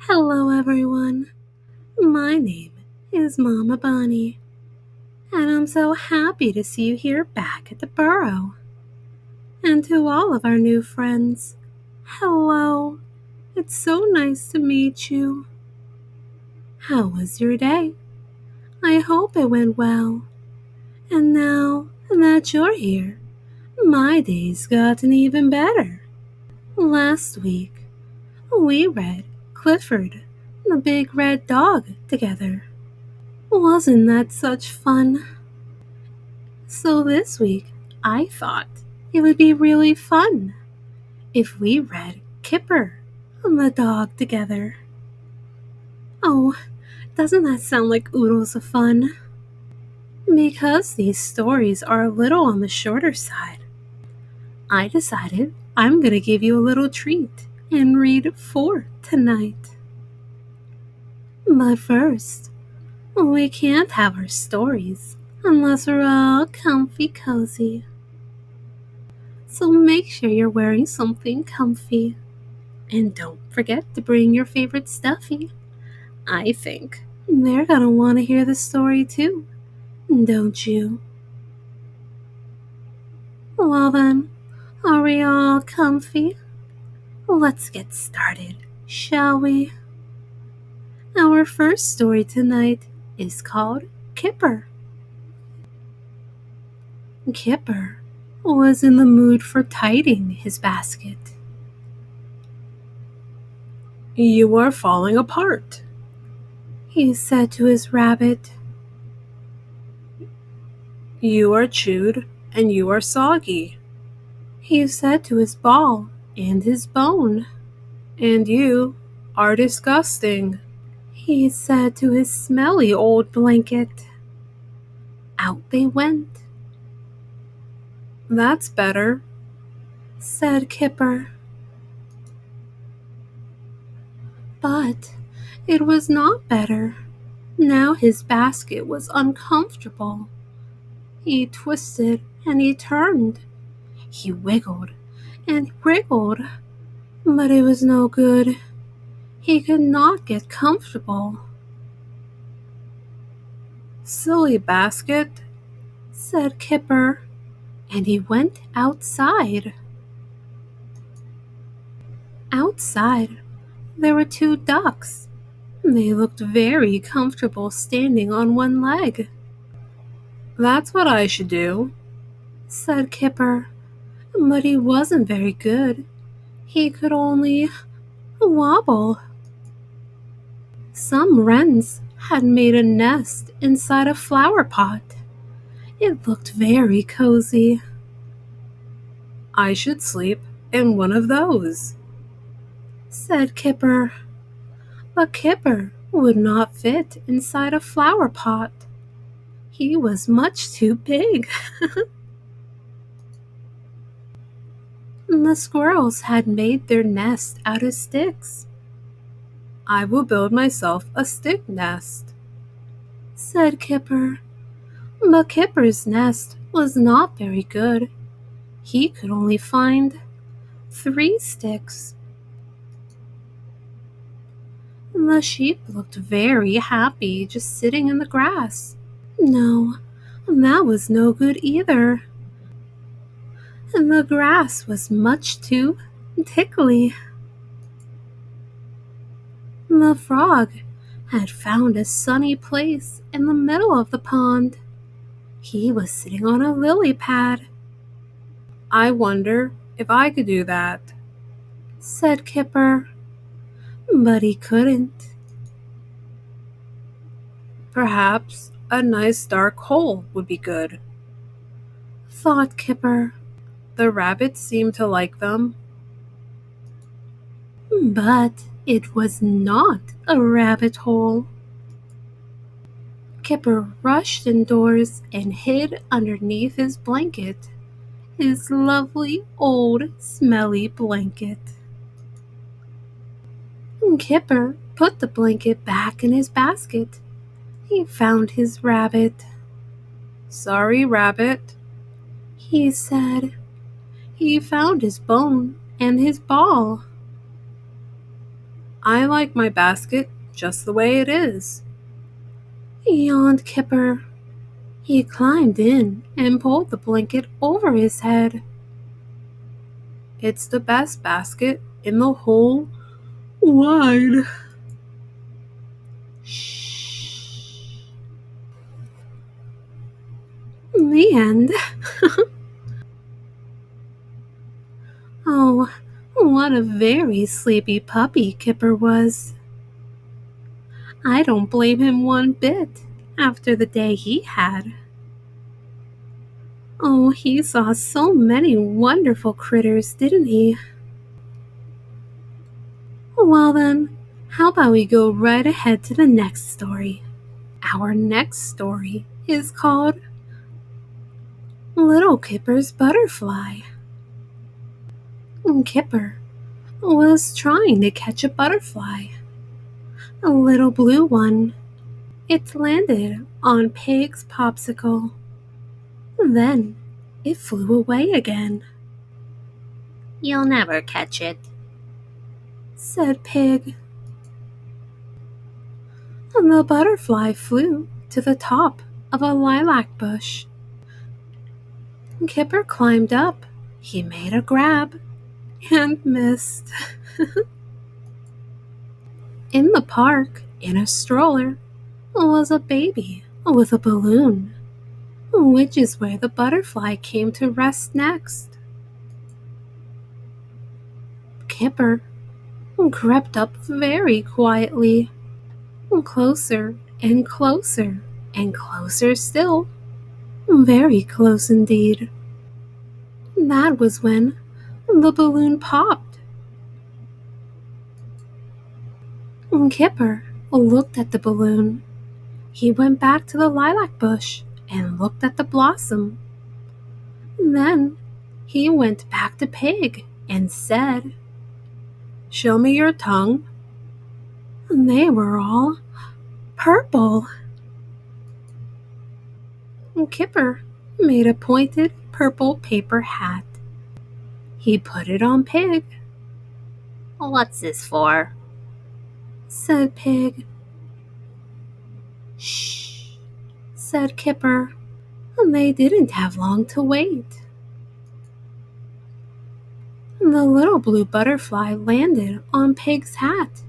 Hello, everyone. My name is Momma Bunny, and I'm so happy to see you here back at the burrow. And to all of our new friends, hello. It's so nice to meet you. How was your day? I hope it went well. And now that you're here, my day's gotten even better. Last week, we read Clifford, the Big Red Dog, together. Wasn't that such fun? So this week, I thought it would be really fun if we read Kipper, the dog, together. Oh, doesn't that sound like oodles of fun? Because these stories are a little on the shorter side, I decided I'm going to give you a little treat and read 4 tonight. But first, we can't have our stories unless we're all comfy cozy. So make sure you're wearing something comfy. And don't forget to bring your favorite stuffy. I think they're gonna want to hear the story too, don't you? Well then, are we all comfy? Let's get started, shall we? Our first story tonight is called Kipper. Kipper was in the mood for tidying his basket. "You are falling apart," he said to his rabbit. "You are chewed and you are soggy," he said to his ball and his bone. "And you are disgusting," he said to his smelly old blanket. Out they went. "That's better," said Kipper. But it was not better. Now his basket was uncomfortable. He twisted and he turned. He wiggled and wriggled, but it was no good. He could not get comfortable. "Silly basket," said Kipper, and he went outside. Outside, there were 2 ducks. They looked very comfortable standing on one leg. "That's what I should do," said Kipper, but he wasn't very good. He could only wobble. Some wrens had made a nest inside a flower pot. It looked very cozy. "I should sleep in one of those," said Kipper. But Kipper would not fit inside a flower pot. He was much too big. The squirrels had made their nest out of sticks. "I will build myself a stick nest," said Kipper. But Kipper's nest was not very good. He could only find 3 sticks. The sheep looked very happy just sitting in the grass. No, that was no good either. The grass was much too tickly. The frog had found a sunny place in the middle of the pond. He was sitting on a lily pad. "I wonder if I could do that," said Kipper. But he couldn't. "Perhaps a nice dark hole would be good," thought Kipper. "The rabbits seem to like them." But it was not a rabbit hole. Kipper rushed indoors and hid underneath his blanket, his lovely old smelly blanket. Kipper put the blanket back in his basket. He found his rabbit. "Sorry, rabbit," he said. He found his bone and his ball. I like my basket just the way it is, yawned Kipper. He climbed in and pulled the blanket over his head. It's the best basket in the whole wide. Shh. The end. Oh, what a very sleepy puppy Kipper was. I don't blame him one bit after the day he had. Oh, he saw so many wonderful critters, didn't he? Well then, how about we go right ahead to the next story? Our next story is called Little Kipper's Butterfly. Kipper was trying to catch a butterfly, a little blue one. It landed on Pig's popsicle. Then it flew away again. "You'll never catch it," said Pig. And the butterfly flew to the top of a lilac bush. Kipper climbed up. He made a grab and missed. In the park, in a stroller, was a baby with a balloon, which is where the butterfly came to rest next. Kipper crept up very quietly, closer and closer and closer still, very close indeed. That was when the balloon popped. Kipper looked at the balloon. He went back to the lilac bush and looked at the blossom. Then he went back to Pig and said, "Show me your tongue." They were all purple. Kipper made a pointed purple paper hat. He put it on Pig. "What's this for?" said Pig. "Shh," said Kipper. They didn't have long to wait. The little blue butterfly landed on Pig's hat.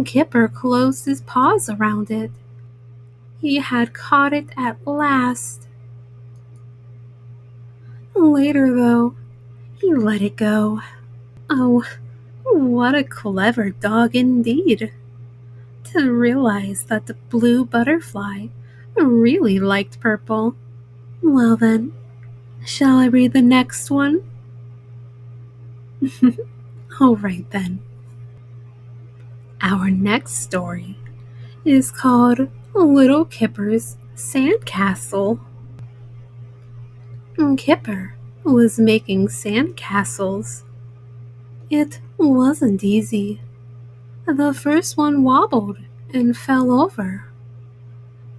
Kipper closed his paws around it. He had caught it at last. Later, though, he let it go. Oh, what a clever dog indeed, to realize that the blue butterfly really liked purple. Well then, shall I read the next one? All right then. Our next story is called Little Kipper's Sandcastle. Kipper was making sandcastles. It wasn't easy. The first one wobbled and fell over.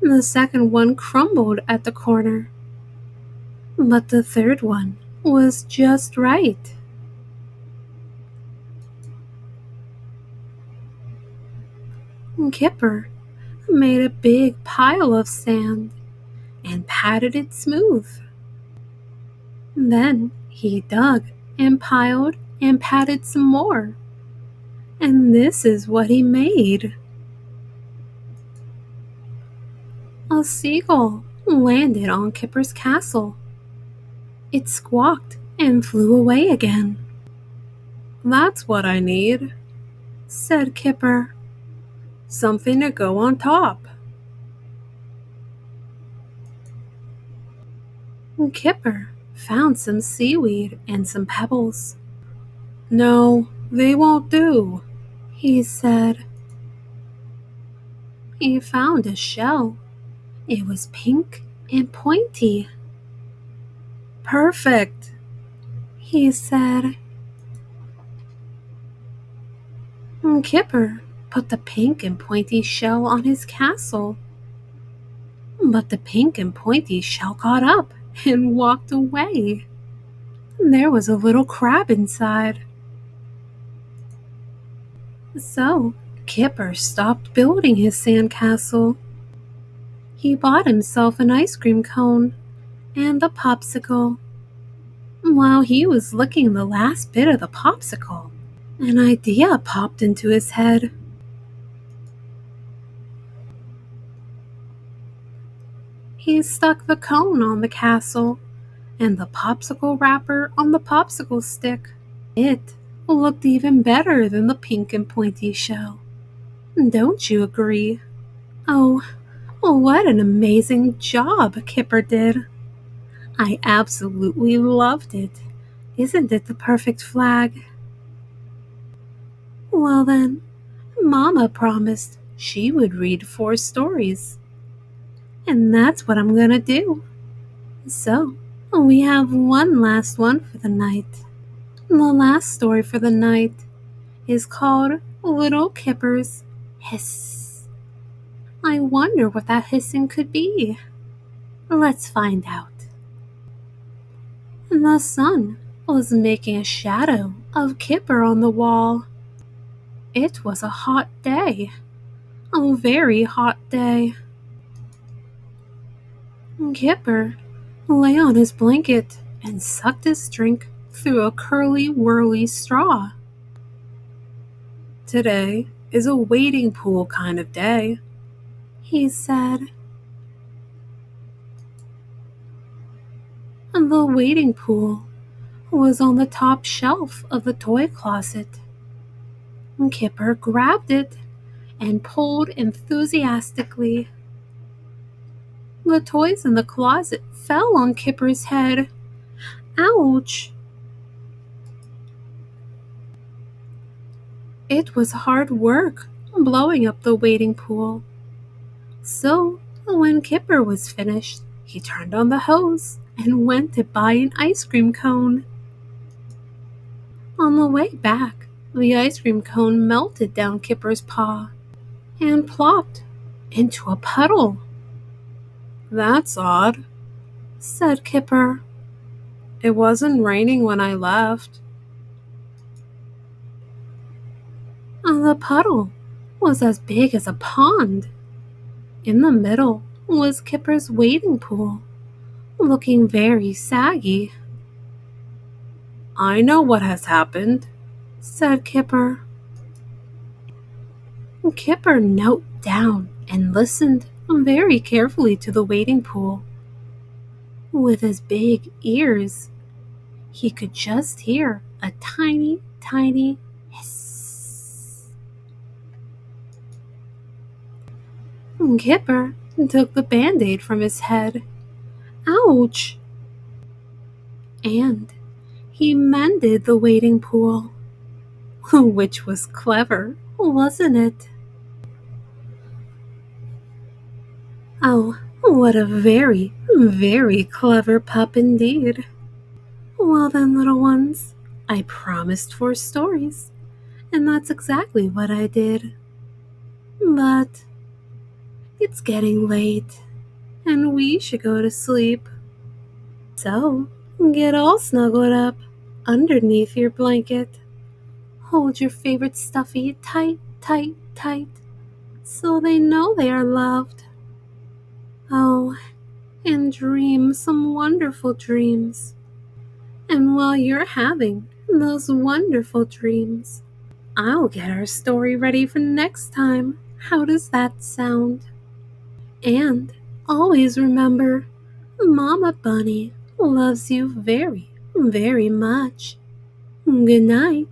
The second one crumbled at the corner. But the third one was just right. Kipper made a big pile of sand and patted it smooth. Then he dug and piled and patted some more. And this is what he made. A seagull landed on Kipper's castle. It squawked and flew away again. "That's what I need," said Kipper. "Something to go on top." Kipper found some seaweed and some pebbles. "No, they won't do," he said. He found a shell. It was pink and pointy. "Perfect," he said. Kipper put the pink and pointy shell on his castle. But the pink and pointy shell got up and walked away. There was a little crab inside. So, Kipper stopped building his sandcastle. He bought himself an ice cream cone and a popsicle. While he was licking the last bit of the popsicle, an idea popped into his head. He stuck the cone on the castle and the popsicle wrapper on the popsicle stick. It looked even better than the pink and pointy shell. Don't you agree? Oh, what an amazing job Kipper did. I absolutely loved it. Isn't it the perfect flag? Well then, Momma promised she would read 4 stories. And that's what I'm gonna do. So, we have one last one for the night. The last story for the night is called Little Kipper's Hiss. I wonder what that hissing could be. Let's find out. The sun was making a shadow of Kipper on the wall. It was a hot day, a very hot day. Kipper lay on his blanket and sucked his drink through a curly-whirly straw. Today is a wading pool kind of day, he said. The wading pool was on the top shelf of the toy closet. Kipper grabbed it and pulled enthusiastically. The toys in the closet fell on Kipper's head. Ouch! It was hard work blowing up the wading pool. So, when Kipper was finished, he turned on the hose and went to buy an ice cream cone. On the way back, the ice cream cone melted down Kipper's paw and plopped into a puddle. That's odd, said Kipper. It wasn't raining when I left. The puddle was as big as a pond. In the middle was Kipper's wading pool, looking very saggy. I know what has happened, said Kipper. Kipper knelt down and listened very carefully to the wading pool. With his big ears, he could just hear a tiny, tiny hiss. Kipper took the band-aid from his head. Ouch! And he mended the wading pool. Which was clever, wasn't it? Oh, what a very, very clever pup indeed. Well then, little ones, I promised 4 stories, and that's exactly what I did. But it's getting late, and we should go to sleep. So, get all snuggled up underneath your blanket. Hold your favorite stuffy tight, tight, tight, so they know they are loved. Oh, and dream some wonderful dreams. And while you're having those wonderful dreams, I'll get our story ready for next time. How does that sound? And always remember, Mama Bunny loves you very, very much. Good night.